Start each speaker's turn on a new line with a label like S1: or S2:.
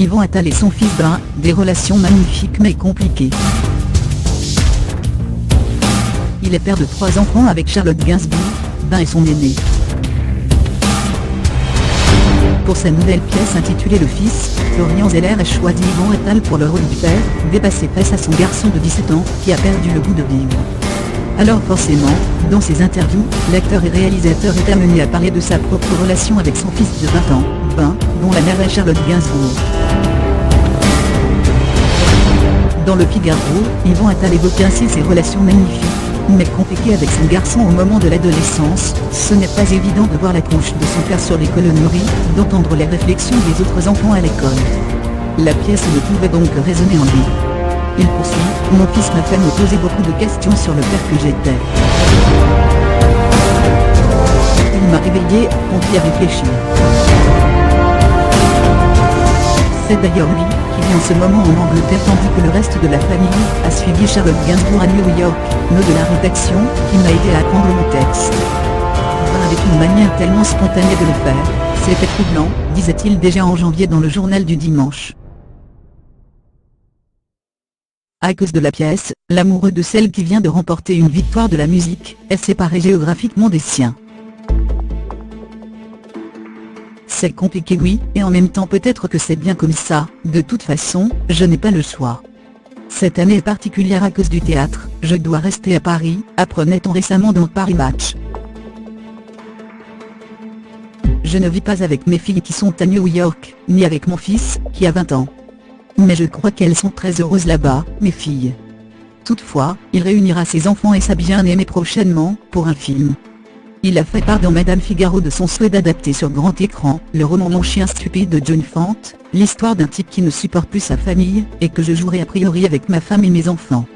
S1: Yvan Attal et son fils Ben, des relations magnifiques mais compliquées. Il est père de 3 enfants avec Charlotte Gainsbourg, Ben est son aîné. Pour sa nouvelle pièce intitulée Le Fils, Florian Zeller a choisi Yvan Attal pour le rôle du père, dépassé face à son garçon de 17 ans, qui a perdu le goût de vivre. Alors forcément, dans ses interviews, l'acteur et réalisateur est amené à parler de sa propre relation avec son fils de 20 ans, Ben, dont la mère est Charlotte Gainsbourg. Dans le Figaro, Yvan Attal évoque ainsi ses relations magnifiques, mais compliquées avec son garçon au moment de l'adolescence. Ce n'est pas évident de voir la tronche de son père sur les colonneries, d'entendre les réflexions des autres enfants à l'école. La pièce ne pouvait donc que résonner en lui. Il poursuit, mon fils m'a fait me poser beaucoup de questions sur le père que j'étais. Il m'a réveillé, on y a réfléchi. C'est d'ailleurs lui, qui vit en ce moment en Angleterre tandis que le reste de la famille a suivi Charlotte Gainsbourg à New York, nœud de la rédaction, qui m'a aidé à apprendre mon texte. Avec une manière tellement spontanée de le faire, c'était troublant, disait-il déjà en janvier dans le journal du dimanche. À cause de la pièce, l'amoureux de celle qui vient de remporter une victoire de la musique est séparé géographiquement des siens. C'est compliqué oui, et en même temps peut-être que c'est bien comme ça, de toute façon, je n'ai pas le choix. Cette année est particulière à cause du théâtre, je dois rester à Paris, apprenait-on récemment dans Paris Match. Je ne vis pas avec mes filles qui sont à New York, ni avec mon fils, qui a 20 ans. Mais je crois qu'elles sont très heureuses là-bas, mes filles. Toutefois, il réunira ses enfants et sa bien-aimée prochainement, pour un film. Il a fait part dans Madame Figaro de son souhait d'adapter sur grand écran, le roman Mon chien stupide de John Fante, l'histoire d'un type qui ne supporte plus sa famille, et que je jouerai a priori avec ma femme et mes enfants.